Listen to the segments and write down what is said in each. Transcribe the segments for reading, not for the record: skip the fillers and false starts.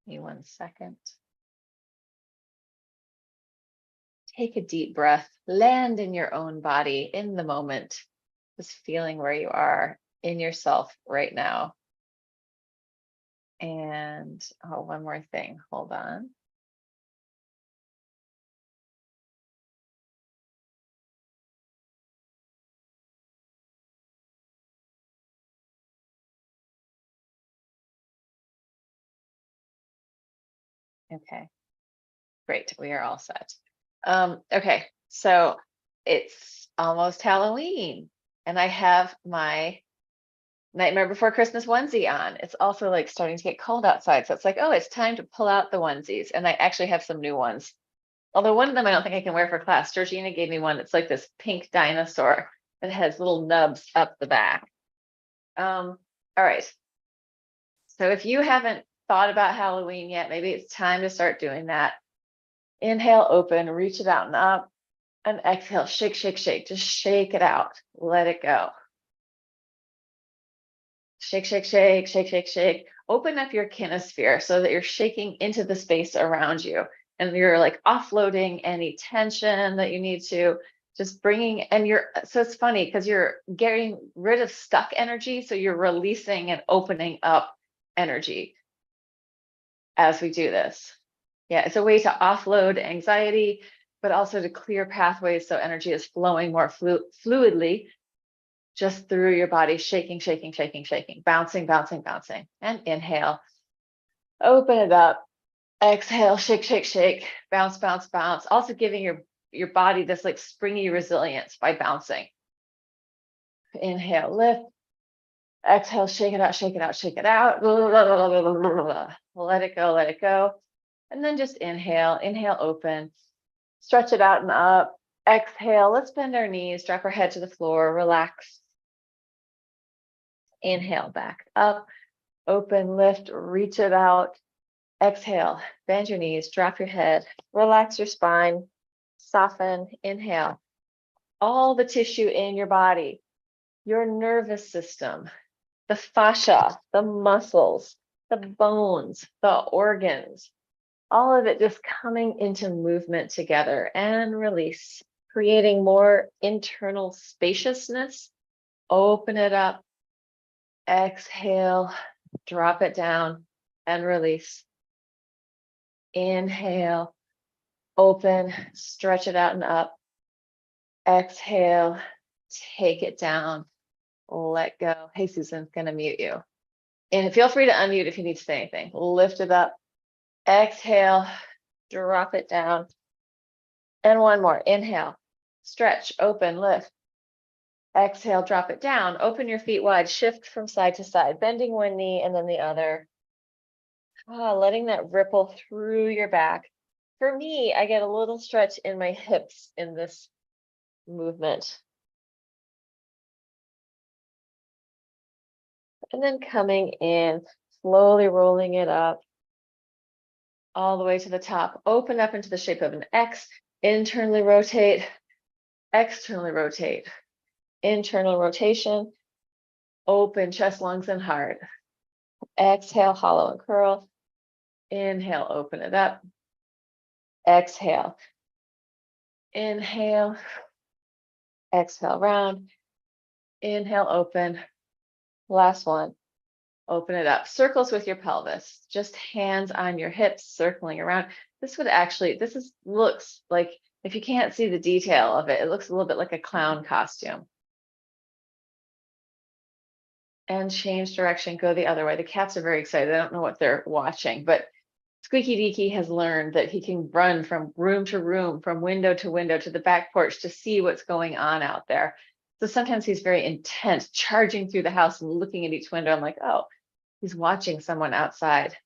Give me 1 second. Take a deep breath, land in your own body in the moment, just feeling where you are in yourself right now. And oh, one more thing, hold on. Okay, great, we are all set. Okay, so it's almost Halloween, and I have my Nightmare Before Christmas onesie on. It's also like starting to get cold outside, so it's like, oh, it's time to pull out the onesies. And I actually have some new ones. Although one of them I don't think I can wear for class. Georgina gave me one. It's like this pink dinosaur that has little nubs up the back. All right. So if you haven't thought about Halloween yet, maybe it's time to start doing that. Inhale, open, reach it out and up, and exhale, shake, shake, shake. Just shake it out. Let it go. Shake, shake, shake, shake, shake, shake. Open up your kinesphere so that you're shaking into the space around you. And you're like offloading any tension that you need to, just bringing, and so it's funny because you're getting rid of stuck energy. So you're releasing and opening up energy as we do this. Yeah, it's a way to offload anxiety, but also to clear pathways so energy is flowing more fluidly just through your body, shaking, shaking, shaking, shaking, bouncing, bouncing, bouncing. And inhale, open it up. Exhale, shake, shake, shake, bounce, bounce, bounce. Also giving your body this like springy resilience by bouncing. Inhale, lift. Exhale, shake it out, shake it out, shake it out. Let it go, let it go. And then just inhale, inhale, open. Stretch it out and up. Exhale, let's bend our knees, drop our head to the floor, relax. Inhale, back up, open, lift, reach it out. Exhale, bend your knees, drop your head, relax your spine, soften, inhale. All the tissue in your body, your nervous system, the fascia, the muscles, the bones, the organs, all of it just coming into movement together and release, creating more internal spaciousness. Open it up, exhale, drop it down and release. Inhale, open, stretch it out and up. Exhale, take it down, let go. Hey, Susan's going to mute you. And feel free to unmute if you need to say anything. Lift it up. Exhale, drop it down. And one more. Inhale, stretch, open, lift. Exhale, drop it down. Open your feet wide, shift from side to side, bending one knee and then the other. Letting that ripple through your back. For me, I get a little stretch in my hips in this movement. And then coming in, slowly rolling it up all the way to the top. Open up into the shape of an X. Internally rotate, externally rotate. Internal rotation. Open chest, lungs, and heart. Exhale, hollow and curl. Inhale, open it up. Exhale. Inhale. Exhale, round. Inhale, open. Last one. Open it up. Circles with your pelvis. Just hands on your hips, circling around. This looks like, if you can't see the detail of it, it looks a little bit like a clown costume. And change direction, go the other way. The cats are very excited. I don't know what they're watching, but Squeaky Deaky has learned that he can run from room to room, from window to window to the back porch to see what's going on out there. So sometimes he's very intent, charging through the house and looking at each window. I'm like, oh, he's watching someone outside.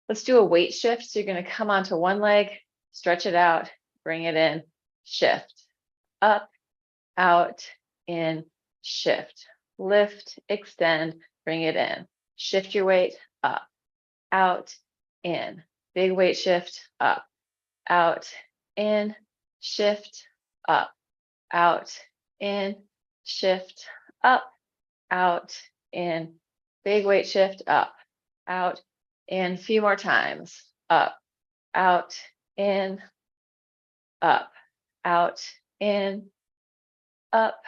Let's do a weight shift. So you're going to come onto one leg, stretch it out, bring it in, shift, up, out, in, shift, lift, extend, bring it in, shift your weight, up, out, in, big weight shift, up, out, in, shift, up, out, in, shift, up, out, in, big weight shift, up, out, In, a few more times. Up, out, in, up, out, in, up,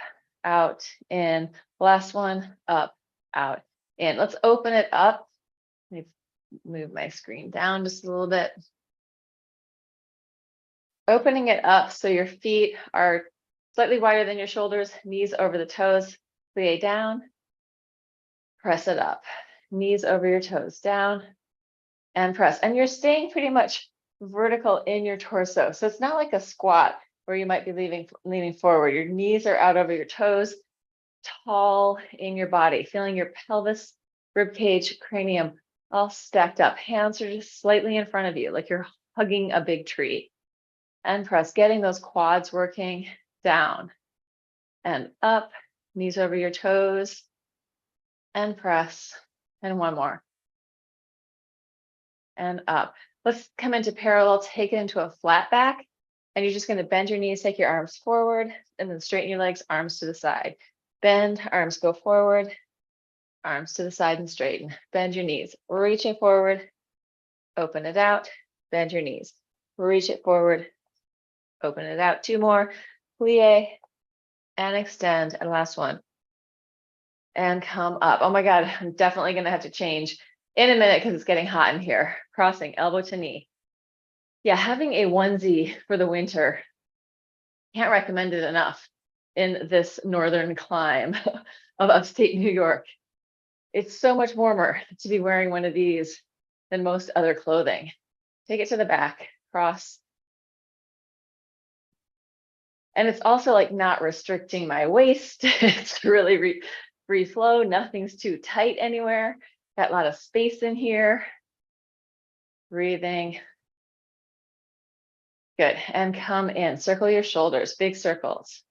out, in. Last one, up, out, in. Let's open it up. Let me move my screen down just a little bit. Opening it up so your feet are slightly wider than your shoulders, knees over the toes, plie down, press it up. Knees over your toes, down, and press. And you're staying pretty much vertical in your torso. So it's not like a squat where you might be leaning forward. Your knees are out over your toes, tall in your body, feeling your pelvis, rib cage, cranium all stacked up. Hands are just slightly in front of you, like you're hugging a big tree. And press, getting those quads working, down and up, knees over your toes, and press. And one more. And up. Let's come into parallel, take it into a flat back. And you're just going to bend your knees, take your arms forward, and then straighten your legs, arms to the side. Bend, arms go forward, arms to the side and straighten. Bend your knees, reaching forward, open it out, bend your knees, reach it forward, open it out. Two more, plie and extend, and last one. And come up. Oh my God, I'm definitely going to have to change in a minute because it's getting hot in here. Crossing elbow to knee. Yeah, having a onesie for the winter, can't recommend it enough in this northern clime of upstate New York. It's so much warmer to be wearing one of these than most other clothing. Take it to the back, cross. And it's also like not restricting my waist. It's really free flow. Nothing's too tight anywhere. Got a lot of space in here. Breathing. Good. And come in. Circle your shoulders, big circles.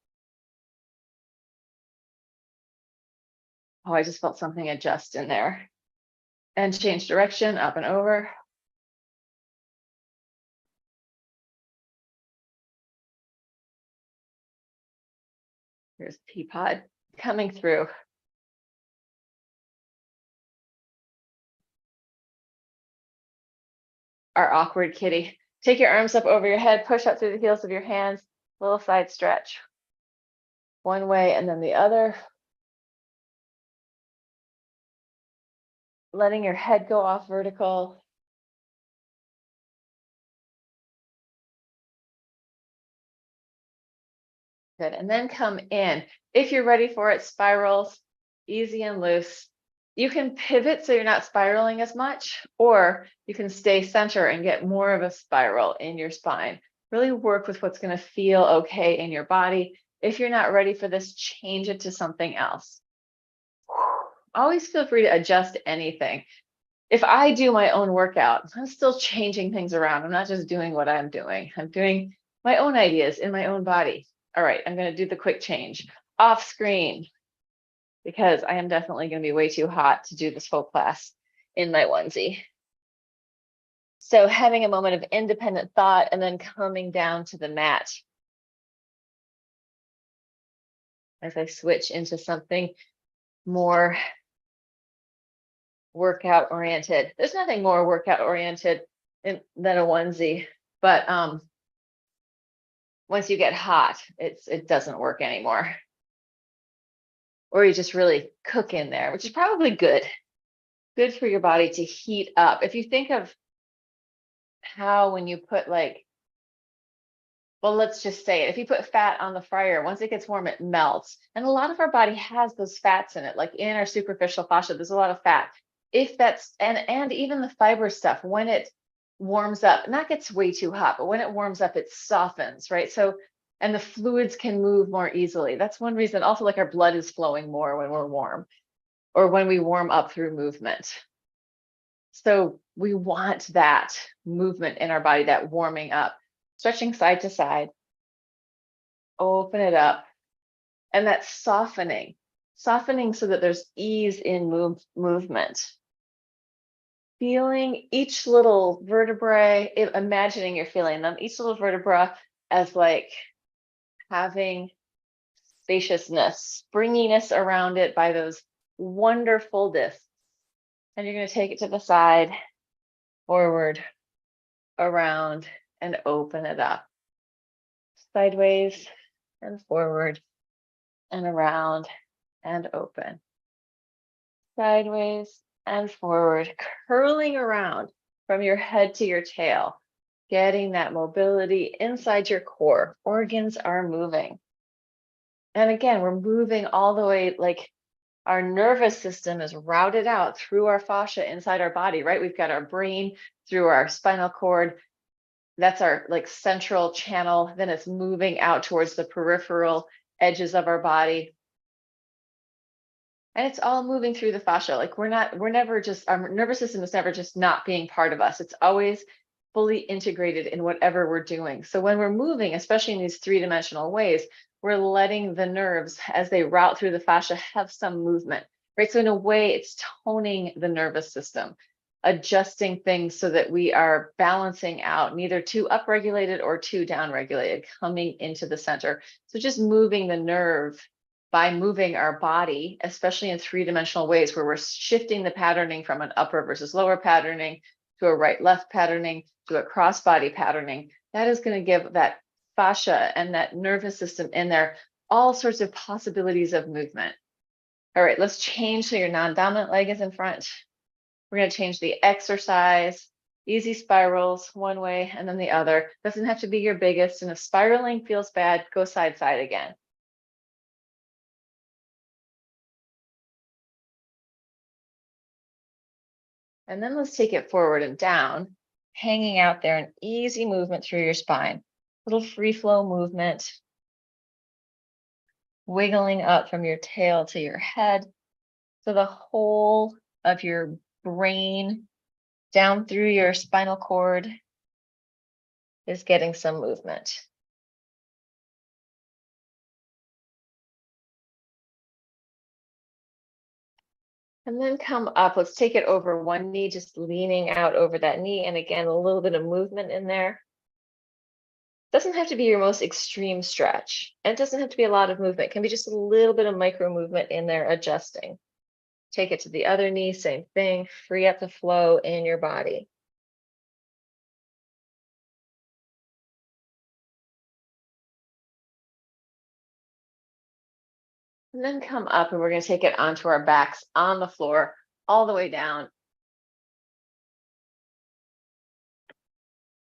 Oh, I just felt something adjust in there. And change direction, up and over. Here's Teapot coming through. Our awkward kitty. Take your arms up over your head, push up through the heels of your hands, little side stretch. One way and then the other. Letting your head go off vertical. Good, and then come in. If you're ready for it, spirals, easy and loose. You can pivot so you're not spiraling as much, or you can stay center and get more of a spiral in your spine. Really work with what's going to feel okay in your body. If you're not ready for this, change it to something else. Always feel free to adjust anything. If I do my own workout, I'm still changing things around. I'm not just doing what I'm doing. I'm doing my own ideas in my own body. All right, I'm going to do the quick change off screen because I am definitely going to be way too hot to do this whole class in my onesie. So having a moment of independent thought and then coming down to the mat as I switch into something more workout oriented. There's nothing more workout oriented than a onesie, but once you get hot, it doesn't work anymore. Or you just really cook in there, which is probably good for your body to heat up. If you think of how when you put like, well, let's just say it, if you put fat on the fryer, once it gets warm, it melts. And a lot of our body has those fats in it, like in our superficial fascia, there's a lot of fat. If that's, and even the fiber stuff, when it warms up, and that gets way too hot, but when it warms up, it softens, right? So, and the fluids can move more easily. That's one reason. Also, like our blood is flowing more when we're warm or when we warm up through movement. So we want that movement in our body, that warming up, stretching side to side, open it up, and that softening so that there's ease in movement. Feeling each little vertebrae, imagining you're feeling them, each little vertebra as like having spaciousness, springiness around it by those wonderful discs. And you're going to take it to the side forward, around, and open it up. Sideways and forward and around and open. Sideways and forward, curling around from your head to your tail, getting that mobility inside your core. Organs are moving. And again, we're moving all the way, like our nervous system is routed out through our fascia inside our body, right? We've got our brain through our spinal cord. That's our like central channel. Then it's moving out towards the peripheral edges of our body. And it's all moving through the fascia. Like we're never just, our nervous system is never just not being part of us. It's always fully integrated in whatever we're doing. So when we're moving, especially in these three-dimensional ways, we're letting the nerves, as they route through the fascia, have some movement, right? So in a way, it's toning the nervous system, adjusting things so that we are balancing out, neither too upregulated or too downregulated, coming into the center. So just moving the nerve by moving our body, especially in three-dimensional ways where we're shifting the patterning from an upper versus lower patterning to a right-left patterning to a cross-body patterning, that is going to give that fascia and that nervous system in there all sorts of possibilities of movement. All right, let's change so your non-dominant leg is in front. We're going to change the exercise, easy spirals one way and then the other. Doesn't have to be your biggest. And if spiraling feels bad, go side again. And then let's take it forward and down, hanging out there, an easy movement through your spine, little free flow movement, wiggling up from your tail to your head. So the whole of your brain down through your spinal cord is getting some movement. And then come up, let's take it over one knee, just leaning out over that knee. And again, a little bit of movement in there. Doesn't have to be your most extreme stretch. And it doesn't have to be a lot of movement. It can be just a little bit of micro movement in there, adjusting. Take it to the other knee, same thing. Free up the flow in your body. And then come up and we're going to take it onto our backs on the floor, all the way down.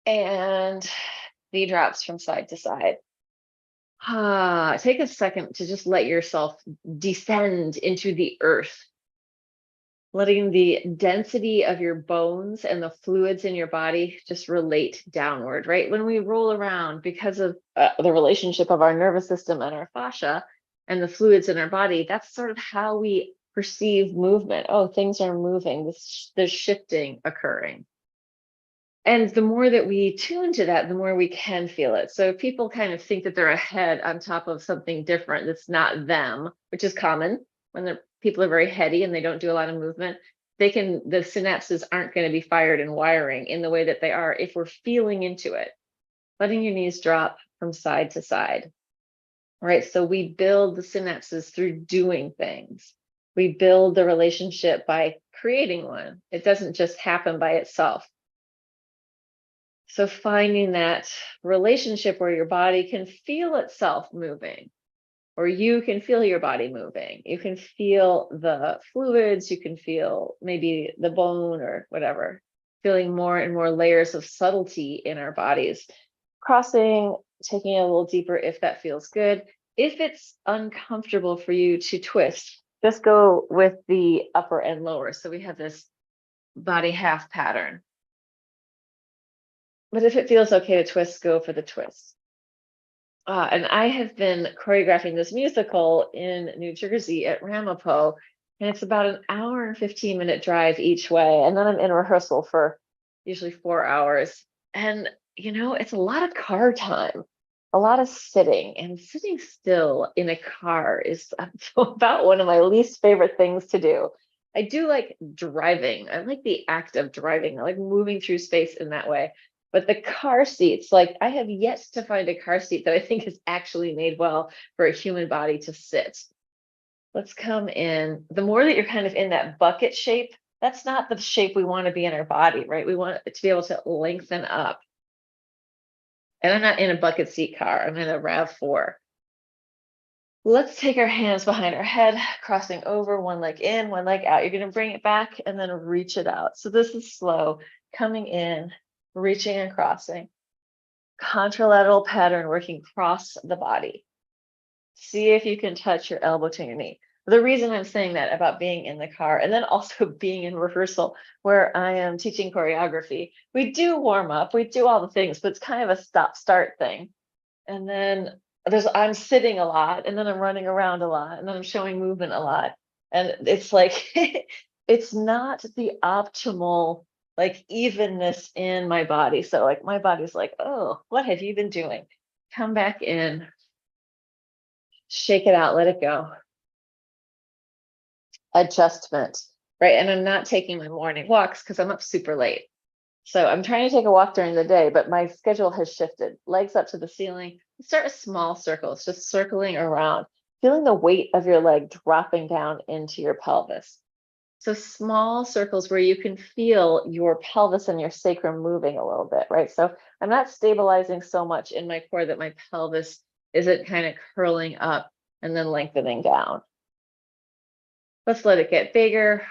And knee drops from side to side. Take a second to just let yourself descend into the earth, letting the density of your bones and the fluids in your body just relate downward, right? When we roll around, because of the relationship of our nervous system and our fascia and the fluids in our body, that's sort of how we perceive movement. Oh, things are moving, there's shifting occurring. And the more that we tune to that, the more we can feel it. So people kind of think that they're ahead on top of something different that's not them, which is common when people are very heady and they don't do a lot of movement. The synapses aren't going to be fired and wiring in the way that they are if we're feeling into it. Letting your knees drop from side to side. Right. So we build the synapses through doing things. We build the relationship by creating one. It doesn't just happen by itself. So finding that relationship where your body can feel itself moving, or you can feel your body moving. You can feel the fluids, you can feel maybe the bone or whatever, feeling more and more layers of subtlety in our bodies. Crossing, taking it a little deeper if that feels good. If it's uncomfortable for you to twist, just go with the upper and lower. So we have this body half pattern. But if it feels okay to twist, go for the twist. And I have been choreographing this musical in New Jersey at Ramapo, and it's about an hour and 15-minute drive each way. And then I'm in rehearsal for usually 4 hours. And, it's a lot of car time, a lot of sitting, and sitting still in a car is about one of my least favorite things to do. I do like driving. I like the act of driving. I like moving through space in that way. But the car seats, like I have yet to find a car seat that I think is actually made well for a human body to sit. Let's come in. The more that you're kind of in that bucket shape That's not the shape we want to be in our body, right? We want it to be able to lengthen up. And I'm not in a bucket seat car, I'm in a RAV4. Let's take our hands behind our head, crossing over, one leg in, one leg out. You're going to bring it back and then reach it out. So this is slow, coming in, reaching and crossing. Contralateral pattern working across the body. See if you can touch your elbow to your knee. The reason I'm saying that about being in the car and then also being in rehearsal where I am teaching choreography, we do warm up, we do all the things, but it's kind of a stop start thing. And then I'm sitting a lot, and then I'm running around a lot, and then I'm showing movement a lot. And it's like it's not the optimal like evenness in my body. So like my body's like, oh, what have you been doing? Come back in, shake it out, let it go. Adjustment, right? And I'm not taking my morning walks because I'm up super late. So I'm trying to take a walk during the day, but my schedule has shifted. Legs up to the ceiling. Start with small circles, just circling around, feeling the weight of your leg dropping down into your pelvis. So small circles where you can feel your pelvis and your sacrum moving a little bit, right? So I'm not stabilizing so much in my core that my pelvis isn't kind of curling up and then lengthening down. Let's let it get bigger.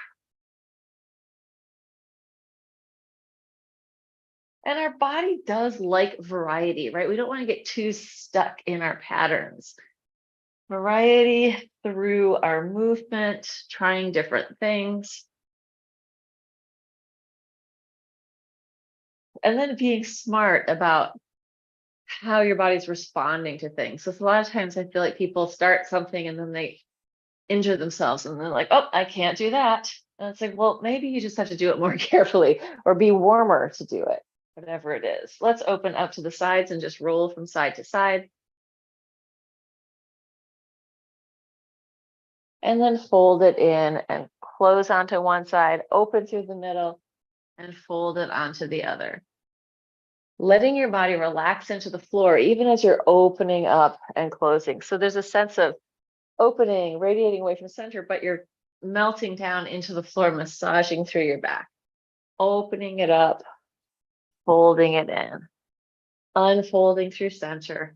And our body does like variety, right? We don't want to get too stuck in our patterns. Variety through our movement, trying different things. And then being smart about how your body's responding to things. So a lot of times I feel like people start something and then they injure themselves and they're like, oh, I can't do that. And it's like, well, maybe you just have to do it more carefully or be warmer to do it, whatever it is. Let's open up to the sides and just roll from side to side. And then fold it in and close onto one side, open through the middle, and fold it onto the other. Letting your body relax into the floor, even as you're opening up and closing. So there's a sense of opening, radiating away from center, but you're melting down into the floor, massaging through your back. Opening it up, folding it in, unfolding through center,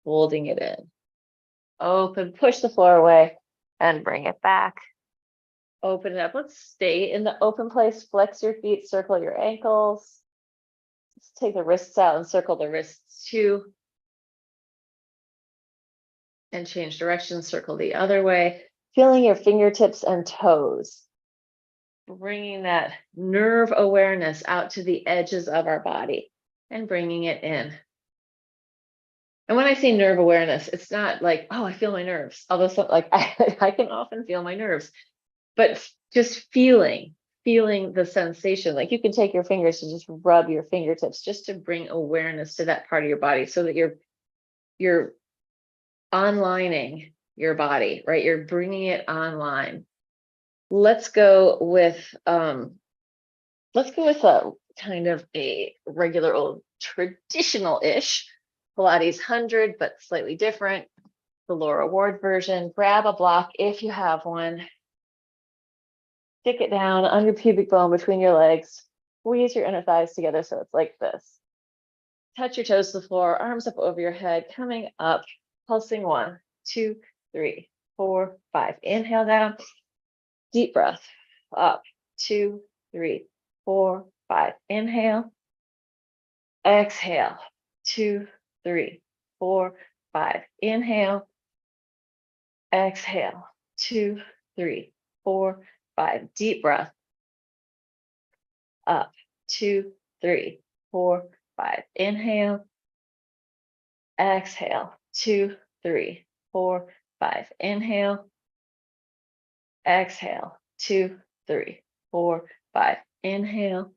folding it in. Open, push the floor away, and bring it back. Open it up. Let's stay in the open place. Flex your feet, circle your ankles. Let's take the wrists out and circle the wrists too. And change direction, circle the other way. Feeling your fingertips and toes. Bringing that nerve awareness out to the edges of our body and bringing it in. And when I say nerve awareness, it's not like, oh, I feel my nerves. Although like I can often feel my nerves. But just feeling the sensation, like you can take your fingers and just rub your fingertips just to bring awareness to that part of your body so that you're onlining your body, right? You're bringing it online. Let's go with a kind of a regular old traditional-ish Pilates 100, but slightly different. The Laura Ward version. Grab a block if you have one. Stick it down on your pubic bone between your legs. Squeeze your inner thighs together so it's like this. Touch your toes to the floor, arms up over your head, coming up, pulsing 1, 2, 3, 4, 5. Inhale down, deep breath, up, 2, 3, 4, 5. Inhale, exhale, 2, 3, 4, 5. Inhale, exhale, 2, 3, 4, 5. Deep breath. Up, 2, 3, 4, 5. Inhale, exhale, 2, 3, 4, 5. Inhale, exhale, 2, 3, 4, 5. Inhale,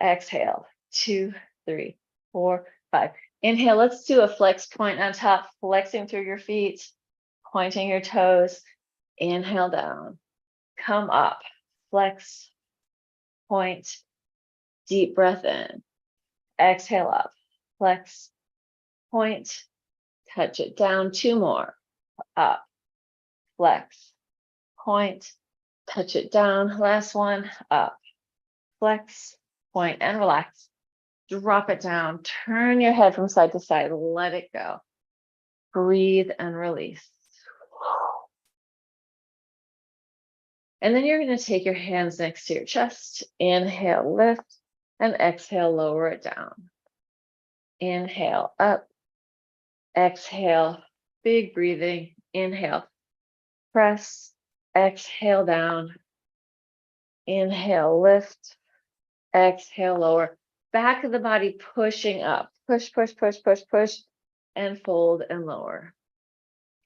exhale, 2, 3, 4, 5. Inhale, let's do a flex point on top, flexing through your feet, pointing your toes. Inhale down, come up, flex, point, deep breath in, exhale up, flex, point, touch it down, 2 more, up, flex, point, touch it down. Last one, up, flex, point, and relax. Drop it down, turn your head from side to side, let it go. Breathe and release. And then you're going to take your hands next to your chest. Inhale, lift, and exhale, lower it down. Inhale, up. Exhale, big breathing. Inhale, press. Exhale, down. Inhale, lift. Exhale, lower. Back of the body pushing up. Push, push, push, push, push, and fold and lower.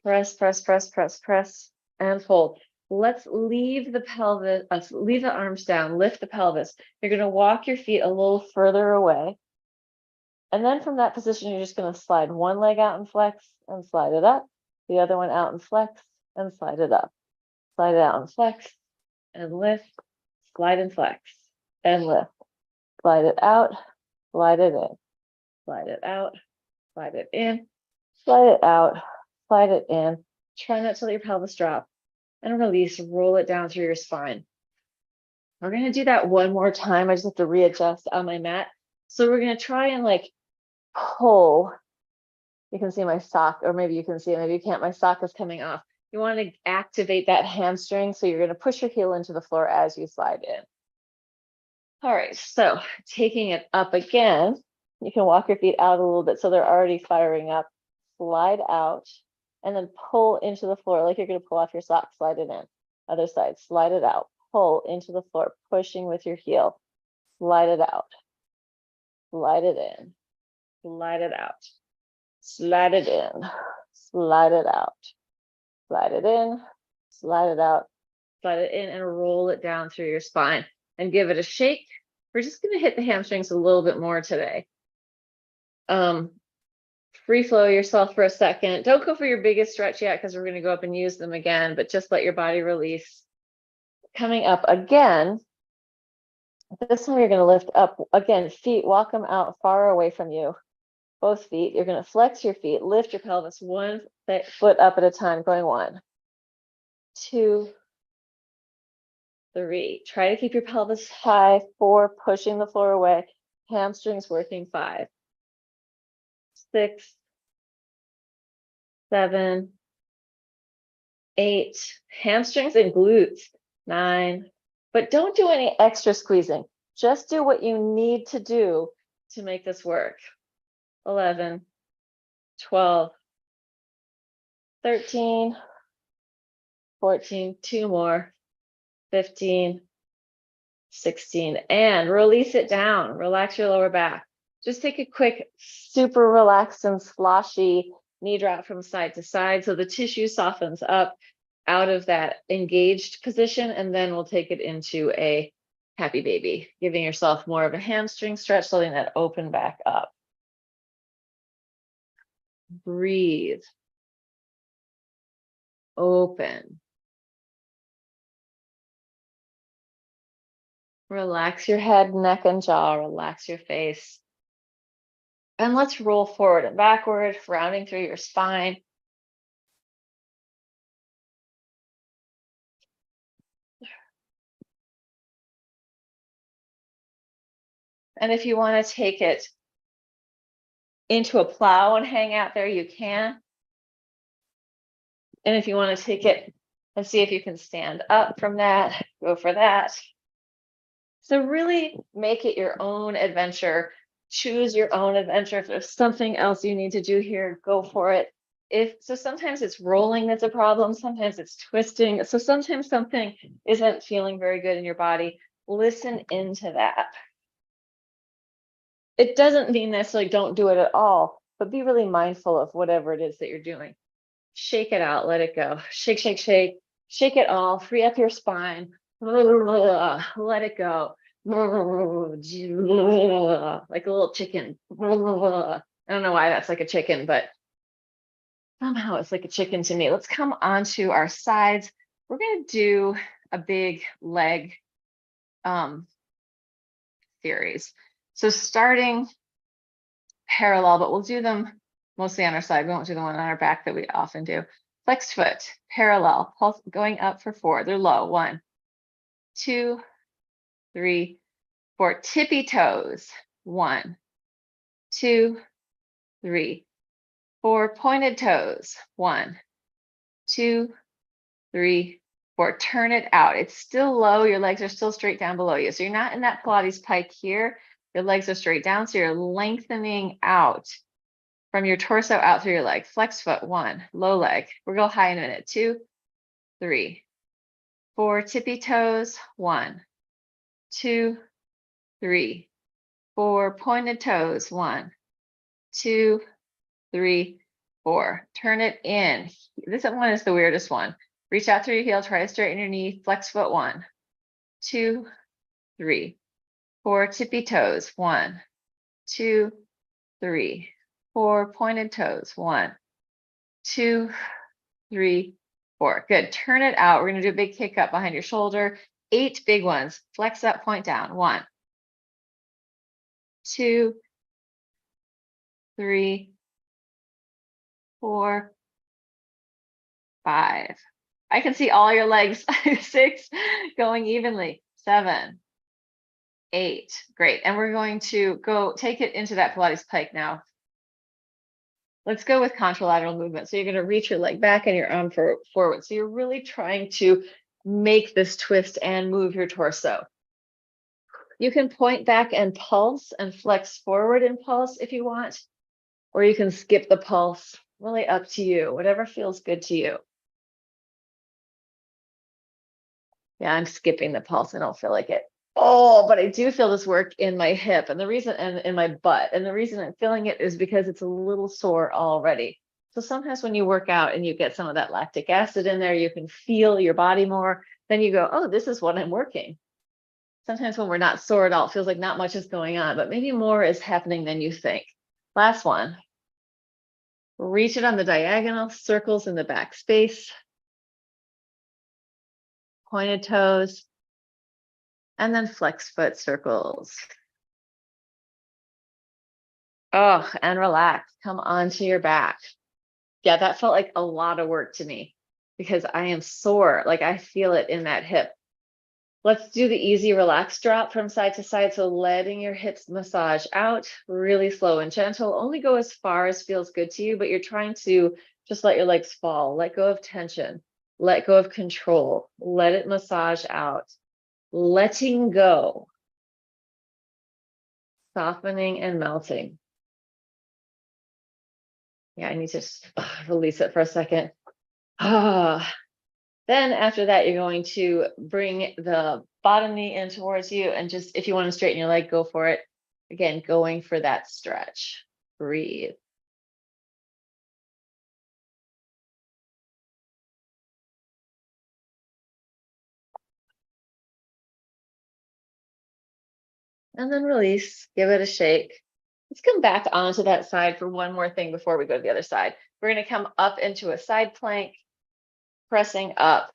Press, press, press, press, press, and fold. Let's leave the pelvis, leave the arms down, lift the pelvis. You're going to walk your feet a little further away. And then from that position, you're just going to slide one leg out and flex and slide it up. The other one out and flex and slide it up. Slide it out and flex and lift, slide and flex and lift. Slide it out, slide it in, slide it out, slide it in, slide it out, slide it in. Try not to let your pelvis drop and release, roll it down through your spine. We're going to do that one more time. I just have to readjust on my mat. So we're going to try and like pull. You can see my sock, or maybe you can see it, maybe you can't. My sock is coming off. You want to activate that hamstring. So you're going to push your heel into the floor as you slide in. All right, so taking it up again, you can walk your feet out a little bit so they're already firing up. Slide out and then pull into the floor like you're going to pull off your sock. Slide it in. Other side, slide it out. Pull into the floor, pushing with your heel. Slide it out. Slide it in. Slide it out. Slide it in. Slide it out. Slide it in. Slide it out. Slide it in and roll it down through your spine and give it a shake. We're just going to hit the hamstrings a little bit more today. Free flow yourself for a second. Don't go for your biggest stretch yet because we're going to go up and use them again, but just let your body release. Coming up again. This time you're going to lift up again, feet, walk them out far away from you. Both feet. You're going to flex your feet, lift your pelvis one foot up at a time, going 1, 2, 3. Try to keep your pelvis high. 4, pushing the floor away. Hamstrings working. 5, 6, 7, 8. Hamstrings and glutes. 9. But don't do any extra squeezing. Just do what you need to do to make this work. 11, 12, 13, 14, 2 more, 15, 16, and release it down. Relax your lower back. Just take a quick, super relaxed and sloshy knee drop from side to side so the tissue softens up out of that engaged position, and then we'll take it into a happy baby, giving yourself more of a hamstring stretch, letting that open back up. Breathe. Open. Relax your head, neck, and jaw. Relax your face. And let's roll forward and backward, rounding through your spine. And if you want to take it into a plow and hang out there, you can. And if you want to take it and see if you can stand up from that, go for that. So really make it your own adventure. Choose your own adventure. If there's something else you need to do here, go for it. So sometimes it's rolling that's a problem. Sometimes it's twisting. So sometimes something isn't feeling very good in your body. Listen into that. It doesn't mean necessarily don't do it at all, but be really mindful of whatever it is that you're doing. Shake it out, let it go. Shake, shake, shake. Shake it all, free up your spine. Let it go. Like a little chicken. I don't know why that's like a chicken, but somehow it's like a chicken to me. Let's come onto our sides. We're going to do a big leg series. So starting parallel, but we'll do them mostly on our side. We won't do the one on our back that we often do. Flexed foot, parallel, pulse going up for 4. They're low. 1, 2, 3, 4. Tippy toes. 1, 2, 3, 4. Pointed toes. 1, 2, 3, 4. Turn it out. It's still low. Your legs are still straight down below you. So you're not in that Pilates pike here. Your legs are straight down. So you're lengthening out from your torso out through your leg. Flex foot. 1, low leg. We'll go high in a minute. 2, 3, 4. Tippy toes. 1, 2, 3, 4. Pointed toes. 1, 2, 3, 4. Turn it in. This one is the weirdest one. Reach out through your heel, try to straighten your knee, flex foot. 1, 2, 3, 4. Tippy toes. 1, 2, 3, 4. Pointed toes. 1, 2, 3, 4. Good. Turn it out. We're going to do a big kick up behind your shoulder. 8 big ones. Flex up, point down. 1, 2, 3, 4, 5. I can see all your legs. 6, going evenly. 7, 8. Great. And we're going to go take it into that Pilates pike now. Let's go with contralateral movement. So you're going to reach your leg back and your arm forward. So you're really trying to make this twist and move your torso. You can point back and pulse and flex forward and pulse if you want, or you can skip the pulse. Really up to you, whatever feels good to you. Yeah, I'm skipping the pulse. I don't feel like it. Oh, but I do feel this work in my hip and the reason, and in my butt. And the reason I'm feeling it is because it's a little sore already. So sometimes when you work out and you get some of that lactic acid in there, you can feel your body more. Then you go, oh, this is what I'm working. Sometimes when we're not sore at all, it feels like not much is going on, but maybe more is happening than you think. Last one. Reach it on the diagonal, circles in the back space. Pointed toes, and then flex foot circles. Oh, and relax. Come onto your back. Yeah, that felt like a lot of work to me because I am sore. Like I feel it in that hip. Let's do the easy relaxed drop from side to side. So letting your hips massage out, really slow and gentle. Only go as far as feels good to you, but you're trying to just let your legs fall. Let go of tension. Let go of control. Let it massage out. Letting go. Softening and melting. Yeah, I need to just release it for a second. Then after that, you're going to bring the bottom knee in towards you. And just, if you want to straighten your leg, go for it. Again, going for that stretch. Breathe. And then release. Give it a shake. Let's come back onto that side for one more thing before we go to the other side. We're going to come up into a side plank, pressing up,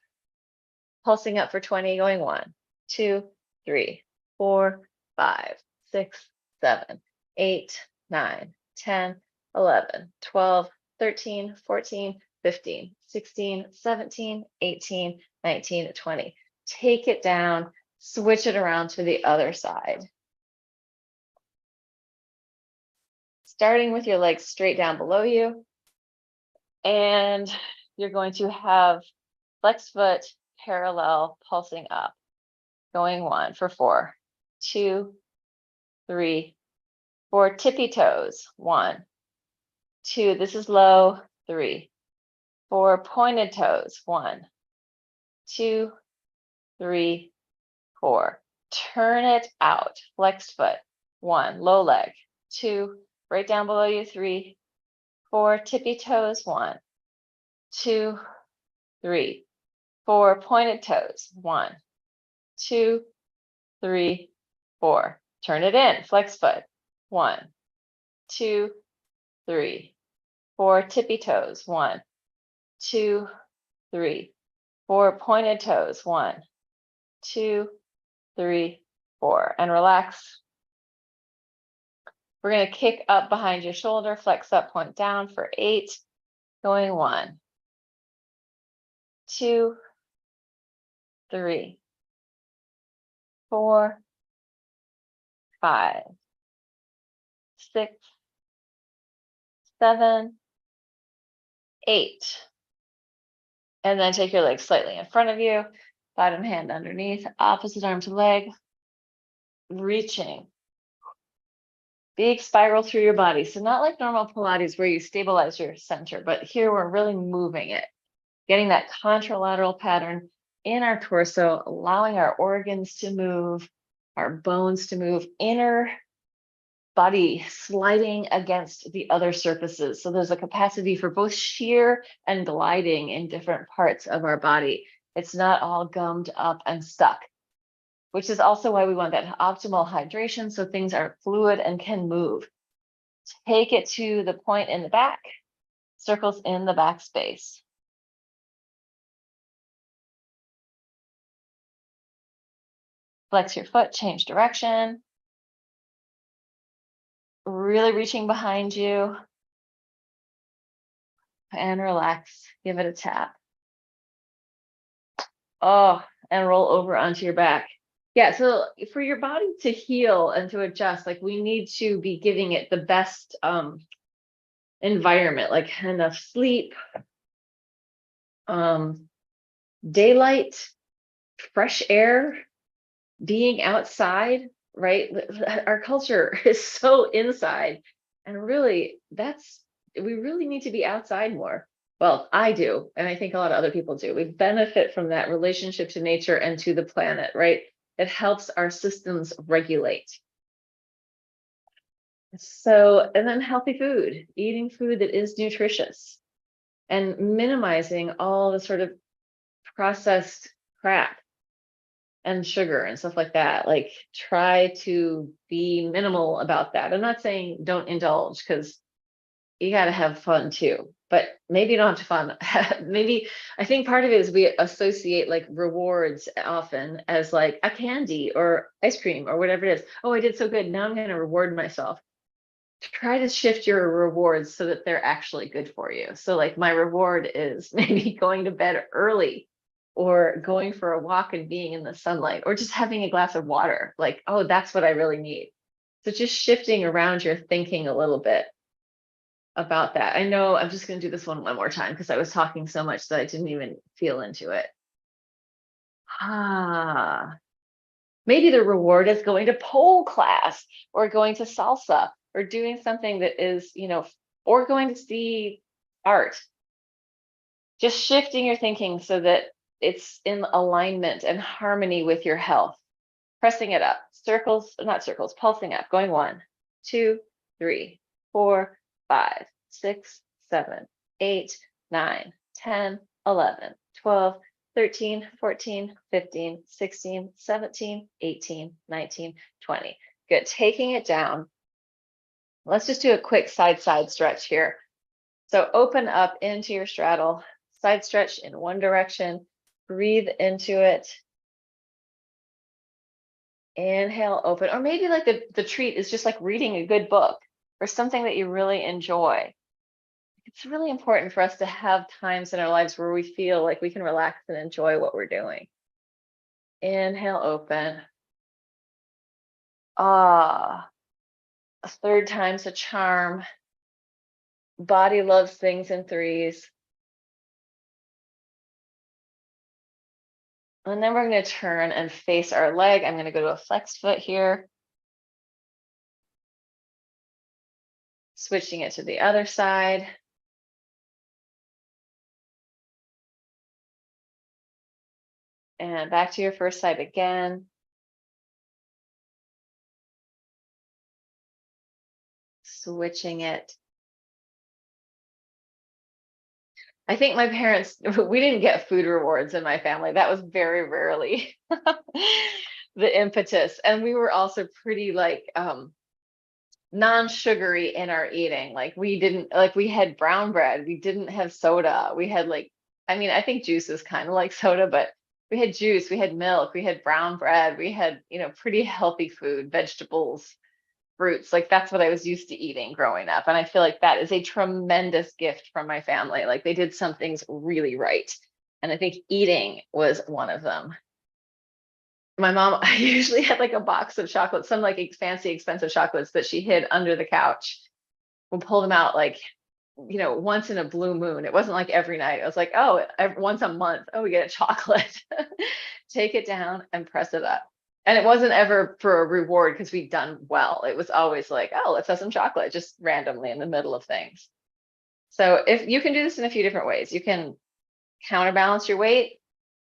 pulsing up for 20, going 1, 2, 3, 4, 5, 6, 7, 8, 9, 10, 11, 12, 13, 14, 15, 16, 17, 18, 19, 20. Take it down, switch it around to the other side. Starting with your legs straight down below you. And you're going to have flex foot parallel pulsing up. Going 1 for 4, 2, 3, 4. Tippy toes. 1, 2. This is low. 3, 4. Pointed toes. 1, 2, 3, 4. Turn it out. Flexed foot. 1. Low leg. 2. Right down below you. 3, 4. Tippy toes. 1, 2, 3, 4. Pointed toes. 1, 2, 3, 4. Turn it in. Flex foot. 1, 2, 3, 4. Tippy toes. 1, 2, 3, 4. Pointed toes. 1, 2, 3, 4. And relax. We're going to kick up behind your shoulder, flex up, point down for 8. Going 1, 2, 3, 4, 5, 6, 7, 8. And then take your leg slightly in front of you, bottom hand underneath, opposite arm to leg, reaching. Big spiral through your body. So not like normal Pilates where you stabilize your center, but here we're really moving it, getting that contralateral pattern in our torso, allowing our organs to move, our bones to move, inner body sliding against the other surfaces. So there's a capacity for both shear and gliding in different parts of our body. It's not all gummed up and stuck, which is also why we want that optimal hydration so things are fluid and can move. Take it to the point in the back, circles in the back space. Flex your foot, change direction. Really reaching behind you. And relax, give it a tap. Oh, and roll over onto your back. Yeah, so for your body to heal and to adjust, like we need to be giving it the best environment, like enough sleep, daylight, fresh air, being outside, right? Our culture is so inside, and really we really need to be outside more. Well, I do, and I think a lot of other people do. We benefit from that relationship to nature and to the planet, right? It helps our systems regulate. So, and then healthy food, eating food that is nutritious and minimizing all the sort of processed crap and sugar and stuff like that. Like try to be minimal about that. I'm not saying don't indulge because you got to have fun too, but maybe don't have fun. Maybe I think part of it is we associate like rewards often as like a candy or ice cream or whatever it is. Oh, I did so good. Now I'm going to reward myself. Try to shift your rewards so that they're actually good for you. So like my reward is maybe going to bed early or going for a walk and being in the sunlight or just having a glass of water. Like, oh, that's what I really need. So just shifting around your thinking a little bit about that. I know I'm just going to do this one more time because I was talking so much that I didn't even feel into it. Maybe the reward is going to pole class or going to salsa or doing something that is, or going to see art. Just shifting your thinking so that it's in alignment and harmony with your health. Pressing it up, circles, not circles, pulsing up, going 1, 2, 3, 4, 5, 6, 7, 8, 9, 10, 11, 12, 13, 14, 15, 16, 17, 18, 19, 20. Good. Taking it down. Let's just do a quick side stretch here. So open up into your straddle, side stretch in one direction, breathe into it. Inhale, open, or maybe like the treat is just like reading a good book or something that you really enjoy. It's really important for us to have times in our lives where we feel like we can relax and enjoy what we're doing. Inhale, open. A third time's a charm. Body loves things in threes. And then we're going to turn and face our leg. I'm going to go to a flexed foot here. Switching it to the other side. And back to your first side again. Switching it. I think my parents, we didn't get food rewards in my family. That was very rarely the impetus. And we were also pretty like non-sugary in our eating. Like we had brown bread. We didn't have soda. We had I think juice is kind of like soda, but we had juice, we had milk, we had brown bread, we had, pretty healthy food, vegetables, fruits. Like that's what I was used to eating growing up. And I feel like that is a tremendous gift from my family. Like they did some things really right. And I think eating was one of them. my mom usually had like a box of chocolates, some like fancy, expensive chocolates that she hid under the couch. We'll pull them out like, once in a blue moon. It wasn't like every night. It was like, oh, once a month. Oh, we get a chocolate. Take it down and press it up. And it wasn't ever for a reward because we'd done well. It was always like, oh, let's have some chocolate just randomly in the middle of things. So if you can do this in a few different ways, you can counterbalance your weight.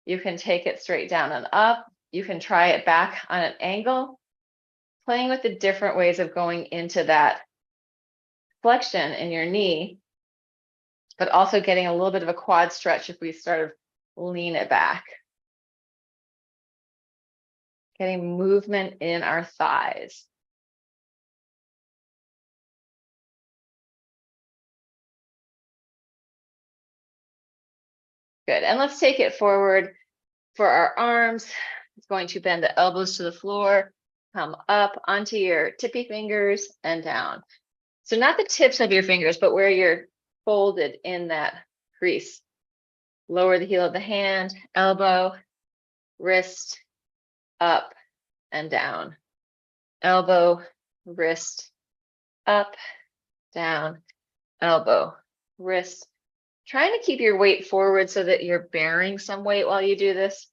You can take it straight down and up. You can try it back on an angle, playing with the different ways of going into that flexion in your knee, but also getting a little bit of a quad stretch if we sort of lean it back. Getting movement in our thighs. Good, and let's take it forward for our arms. It's going to bend the elbows to the floor, come up onto your tippy fingers and down. So not the tips of your fingers, but where you're folded in that crease. Lower the heel of the hand, elbow, wrist, up and down. Elbow, wrist, up, down, elbow, wrist. Trying to keep your weight forward so that you're bearing some weight while you do this.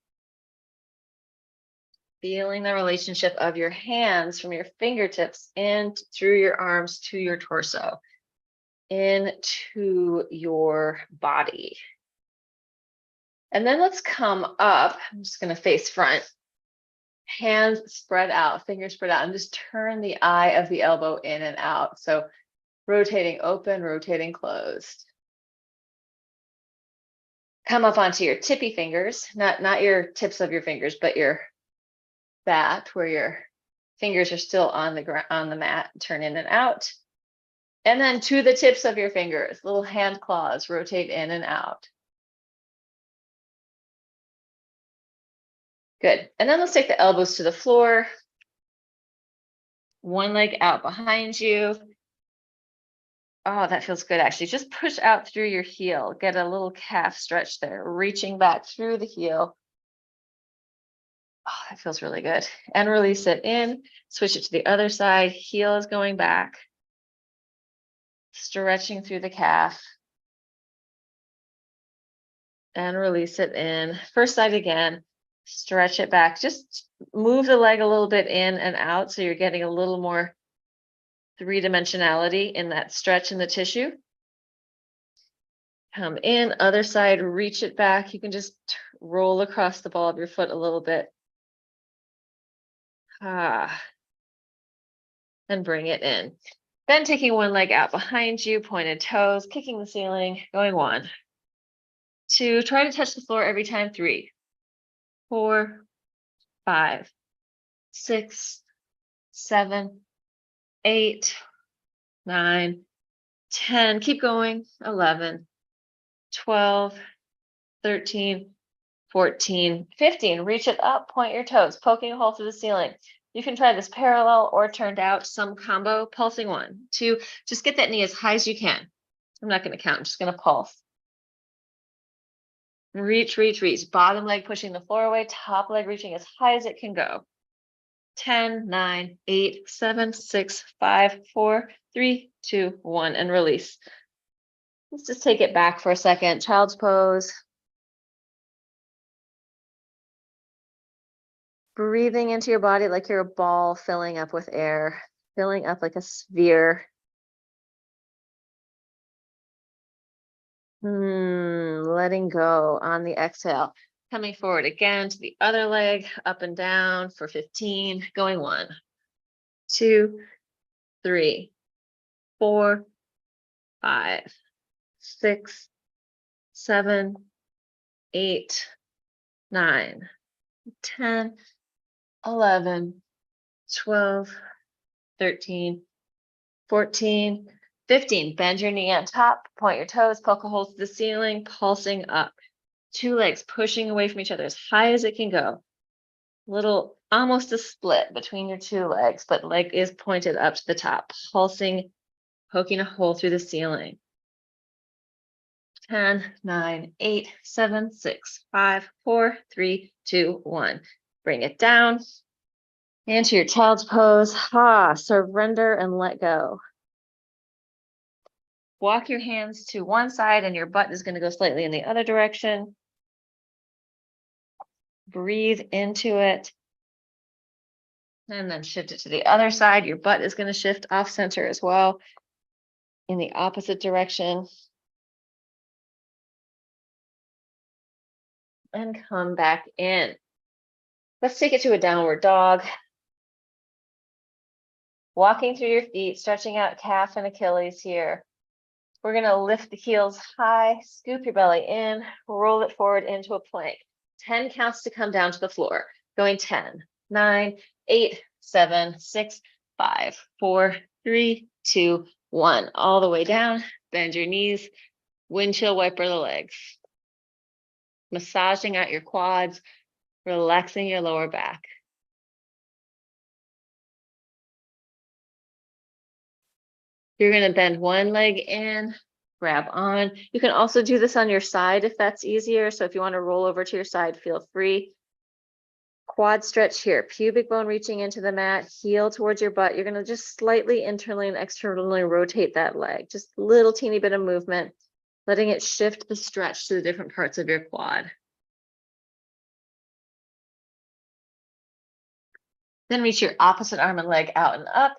Feeling the relationship of your hands from your fingertips in through your arms to your torso, into your body. And then let's come up. I'm just going to face front. Hands spread out, fingers spread out, and just turn the eye of the elbow in and out. So rotating open, rotating closed. Come up onto your tippy fingers, not your tips of your fingers, but your bat where your fingers are still on the mat. Turn in and out. And then to the tips of your fingers, little hand claws, rotate in and out. Good. And then let's take the elbows to the floor. One leg out behind you. Oh, that feels good, actually. Just push out through your heel. Get a little calf stretch there, reaching back through the heel. Oh, that feels really good. And release it in. Switch it to the other side. Heel is going back. Stretching through the calf. And release it in. First side again. Stretch it back. Just move the leg a little bit in and out so you're getting a little more three-dimensionality in that stretch in the tissue. Come in, other side, reach it back. You can just roll across the ball of your foot a little bit. And bring it in. Then taking one leg out behind you, pointed toes, kicking the ceiling, going 1, 2, try to touch the floor every time, 3, 4, 5, 6, 7, 8, 9, 10, keep going, 11, 12, 13, 14, 15, reach it up, point your toes, poking a hole through the ceiling. You can try this parallel or turned out, some combo, pulsing 1, 2, just get that knee as high as you can. I'm not going to count, I'm just going to pulse. Reach, reach, reach. Bottom leg pushing the floor away, top leg reaching as high as it can go. 10, 9, 8, 7, 6, 5, 4, 3, 2, 1, and release. Let's just take it back for a second. Child's pose. Breathing into your body like you're a ball filling up with air, filling up like a sphere. Letting go on the exhale. Coming forward again to the other leg, up and down for 15, going 1, 2, 3, 4, 5, 6, 7, 8, 9, 10, 11, 12, 13, 14, 15. Bend your knee on top, point your toes, poke a hole to the ceiling, pulsing up. 2 legs pushing away from each other as high as it can go. Little, almost a split between your 2 legs, but leg is pointed up to the top, pulsing, poking a hole through the ceiling. 10, 9, 8, 7, 6, 5, 4, 3, 2, 1. Bring it down into your child's pose. Surrender and let go. Walk your hands to one side and your butt is going to go slightly in the other direction. Breathe into it. And then shift it to the other side. Your butt is going to shift off center as well in the opposite direction. And come back in. Let's take it to a downward dog. Walking through your feet, stretching out calf and Achilles here. We're going to lift the heels high, scoop your belly in, roll it forward into a plank. 10 counts to come down to the floor. Going 10, 9, 8, 7, 6, 5, 4, 3, 2, 1. All the way down. Bend your knees. Windshield wiper the legs. Massaging out your quads, relaxing your lower back. You're going to bend one leg in, grab on. You can also do this on your side if that's easier. So if you want to roll over to your side, feel free. Quad stretch here, pubic bone reaching into the mat, heel towards your butt. You're going to just slightly internally and externally rotate that leg. Just a little teeny bit of movement, letting it shift the stretch to the different parts of your quad. Then reach your opposite arm and leg out and up.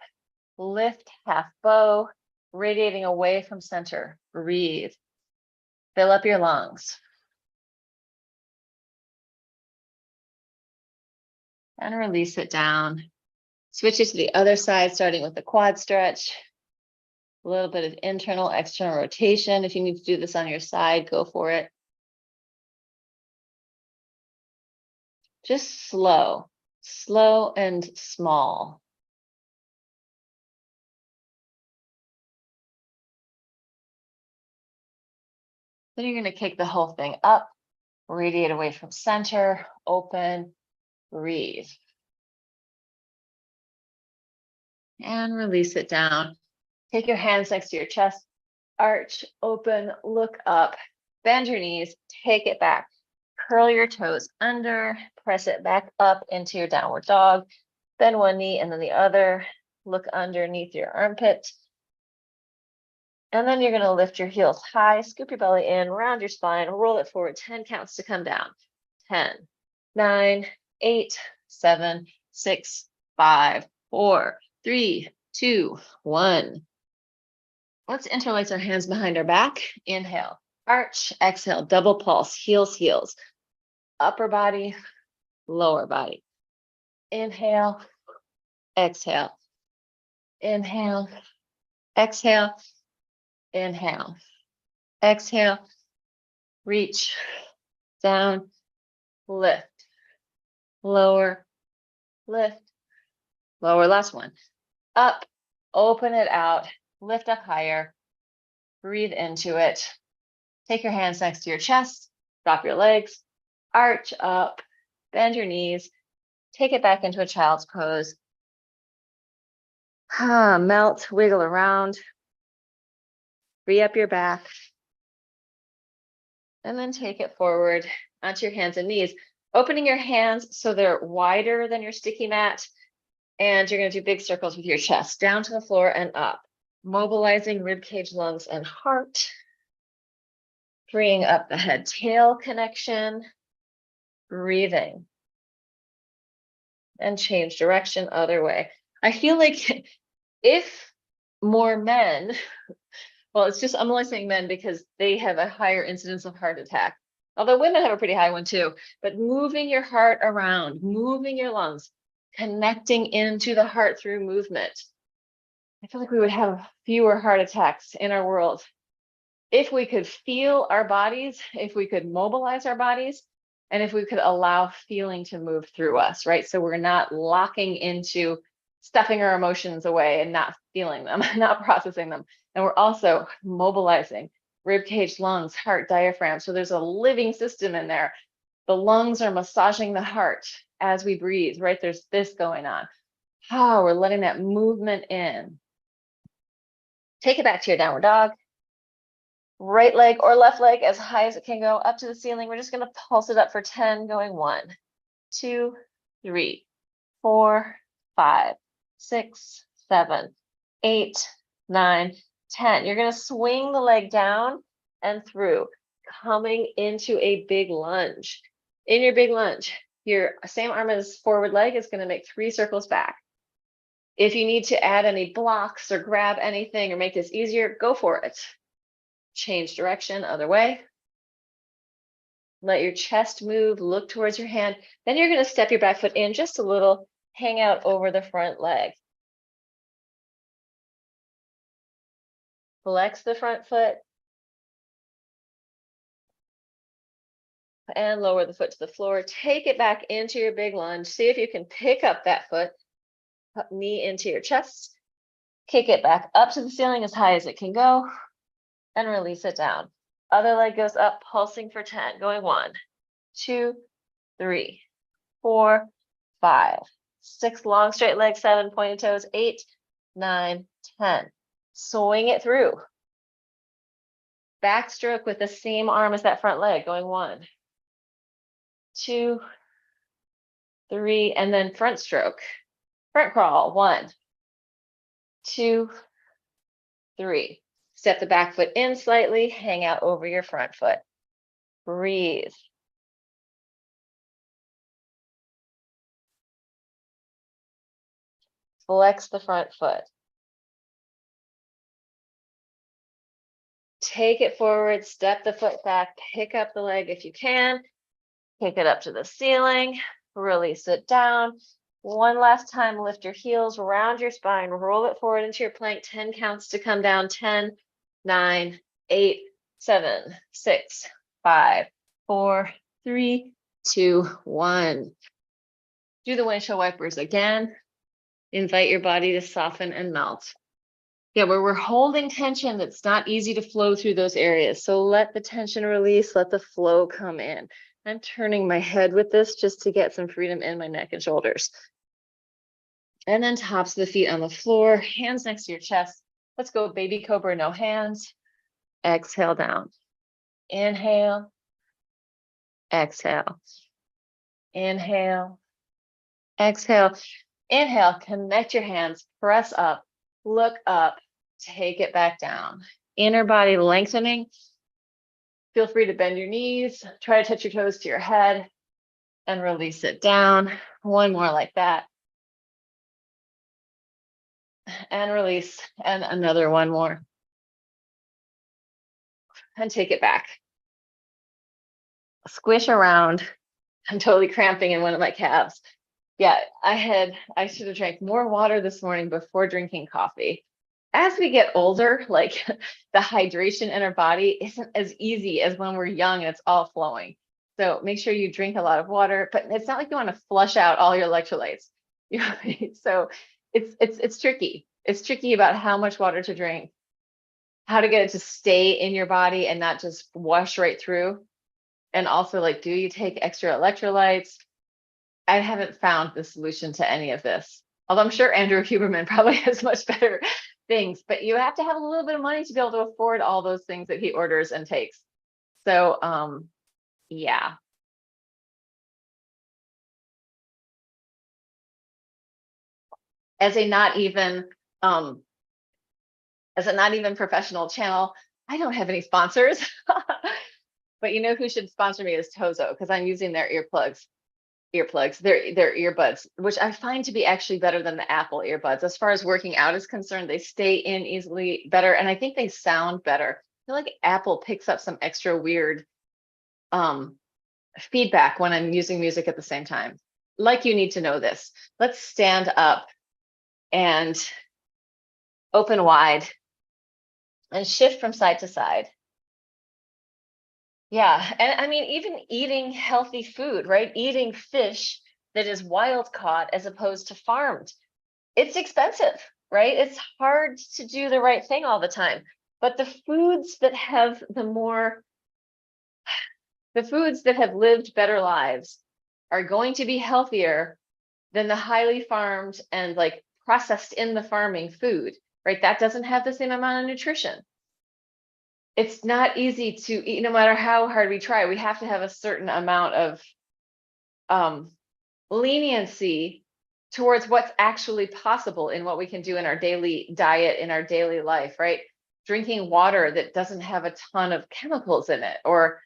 Lift half bow, radiating away from center. Breathe. Fill up your lungs. And release it down. Switch it to the other side, starting with the quad stretch. A little bit of internal, external rotation. If you need to do this on your side, go for it. Just slow and small. Then you're going to kick the whole thing up, radiate away from center, open, breathe. And release it down. Take your hands next to your chest, arch, open, look up, bend your knees, take it back. Curl your toes under, press it back up into your downward dog. Bend one knee and then the other. Look underneath your armpit. And then you're going to lift your heels high, scoop your belly in, round your spine, roll it forward, 10 counts to come down. 10, 9, 8, 7, 6, 5, 4, 3, 2, 1. Let's interlace our hands behind our back. Inhale, arch, exhale, double pulse, heels, heels. Upper body, lower body. Inhale, exhale. Inhale, exhale. Inhale, exhale, reach, down, lift, lower, lift, lower, last one. Up, open it out, lift up higher, breathe into it. Take your hands next to your chest, drop your legs, arch up, bend your knees, take it back into a child's pose. Melt, wiggle around. Free up your back. And then take it forward onto your hands and knees, opening your hands so they're wider than your sticky mat. And you're going to do big circles with your chest down to the floor and up, mobilizing rib cage, lungs, and heart. Freeing up the head tail connection, breathing. And change direction other way. I feel like if more men, well, it's just, I'm only saying men because they have a higher incidence of heart attack. Although women have a pretty high one too, but moving your heart around, moving your lungs, connecting into the heart through movement. I feel like we would have fewer heart attacks in our world. If we could feel our bodies, if we could mobilize our bodies, and if we could allow feeling to move through us, right? So we're not locking into stuffing our emotions away and not feeling them, not processing them. And we're also mobilizing rib cage, lungs, heart, diaphragm. So there's a living system in there. The lungs are massaging the heart as we breathe, right? There's this going on. We're letting that movement in. Take it back to your downward dog. Right leg or left leg as high as it can go up to the ceiling. We're just going to pulse it up for 10, going 1, 2, 3, 4, 5, 6, 7, 8, 9, 10. You're going to swing the leg down and through, coming into a big lunge. In your big lunge, your same arm as forward leg is going to make 3 circles back. If you need to add any blocks or grab anything or make this easier, go for it. Change direction, other way. Let your chest move, look towards your hand. Then you're going to step your back foot in just a little, hang out over the front leg. Flex the front foot. And lower the foot to the floor. Take it back into your big lunge. See if you can pick up that foot, knee into your chest. Kick it back up to the ceiling as high as it can go and release it down. Other leg goes up, pulsing for 10, going 1, 2, 3, 4, 5, 6, long straight legs, 7, pointed toes, 8, 9, 10. Swing it through. Backstroke with the same arm as that front leg, going 1, 2, 3, and then front stroke. Front crawl, 1, 2, 3. Step the back foot in slightly, hang out over your front foot. Breathe. Flex the front foot. Take it forward, step the foot back, pick up the leg if you can, pick it up to the ceiling, release it down. One last time, lift your heels, round your spine, roll it forward into your plank, 10 counts to come down, 10, 9, 8, 7, 6, 5, 4, 3, 2, 1. Do the windshield wipers again. Invite your body to soften and melt. Yeah, where we're holding tension, that's not easy to flow through those areas. So let the tension release, let the flow come in. I'm turning my head with this just to get some freedom in my neck and shoulders. And then tops of the feet on the floor, hands next to your chest. Let's go baby cobra, no hands. Exhale down. Inhale. Exhale. Inhale. Exhale. Inhale, connect your hands, press up, look up, take it back down. Inner body lengthening. Feel free to bend your knees, try to touch your toes to your head and release it down. One more like that. And release, and another one more. And take it back. Squish around. I'm totally cramping in one of my calves. Yeah, I should have drank more water this morning before drinking coffee. As we get older, like the hydration in our body isn't as easy as when we're young and it's all flowing. So make sure you drink a lot of water, but it's not like you want to flush out all your electrolytes. So it's tricky. It's tricky about how much water to drink, how to get it to stay in your body and not just wash right through. And also, like, do you take extra electrolytes? I haven't found the solution to any of this. Although I'm sure Andrew Huberman probably has much better things, but you have to have a little bit of money to be able to afford all those things that he orders and takes. So, yeah. As a not even professional channel, I don't have any sponsors, but you know who should sponsor me is Tozo, because I'm using their earbuds, their earbuds, which I find to be actually better than the Apple earbuds. As far as working out is concerned, they stay in easily better, and I think they sound better. I feel like Apple picks up some extra weird feedback when I'm using music at the same time. Like, you need to know this. Let's stand up and open wide and shift from side to side. Yeah, and I mean, even eating healthy food, right? Eating fish that is wild caught as opposed to farmed. It's expensive, right? It's hard to do the right thing all the time. But the foods that have lived better lives are going to be healthier than the highly farmed and like processed in the farming food, right? That doesn't have the same amount of nutrition. It's not easy to eat, no matter how hard we try. We have to have a certain amount of leniency towards what's actually possible in what we can do in our daily diet, in our daily life, right? Drinking water that doesn't have a ton of chemicals in it, or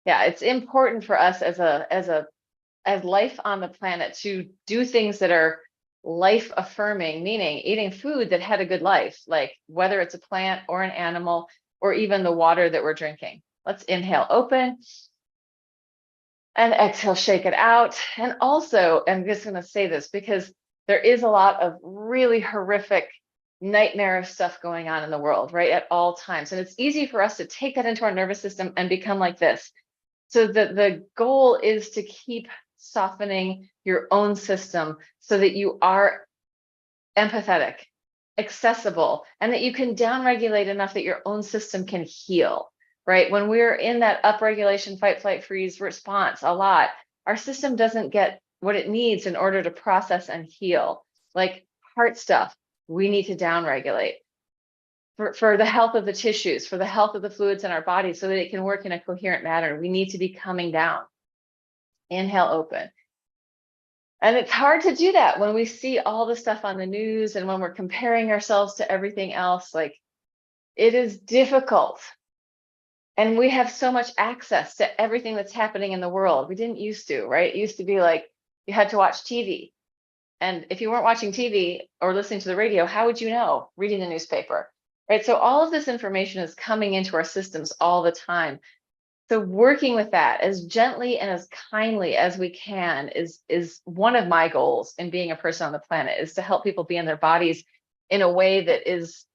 yeah, it's important for us as life on the planet to do things that are life affirming, meaning eating food that had a good life, like whether it's a plant or an animal or even the water that we're drinking. Let's inhale open and exhale, shake it out. And also, I'm just going to say this because there is a lot of really horrific, nightmarish stuff going on in the world, right? At all times. And it's easy for us to take that into our nervous system and become like this. So the goal is to keep softening your own system so that you are empathetic, accessible, and that you can downregulate enough that your own system can heal, right? When we're in that upregulation, fight, flight, freeze response a lot, our system doesn't get what it needs in order to process and heal. Like heart stuff, we need to downregulate. For the health of the tissues, for the health of the fluids in our body, so that it can work in a coherent manner, we need to be coming down. Inhale, open. And it's hard to do that when we see all the stuff on the news and when we're comparing ourselves to everything else. Like, it is difficult. And we have so much access to everything that's happening in the world. We didn't used to, right? It used to be like you had to watch TV. And if you weren't watching TV or listening to the radio, how would you know? Reading the newspaper, right? So all of this information is coming into our systems all the time. So working with that as gently and as kindly as we can is one of my goals in being a person on the planet, is to help people be in their bodies in a way that is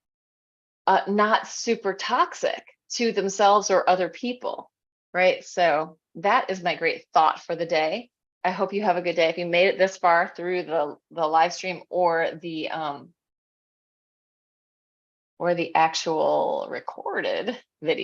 not super toxic to themselves or other people, right? So that is my great thought for the day. I hope you have a good day. If you made it this far through the live stream or the actual recorded video.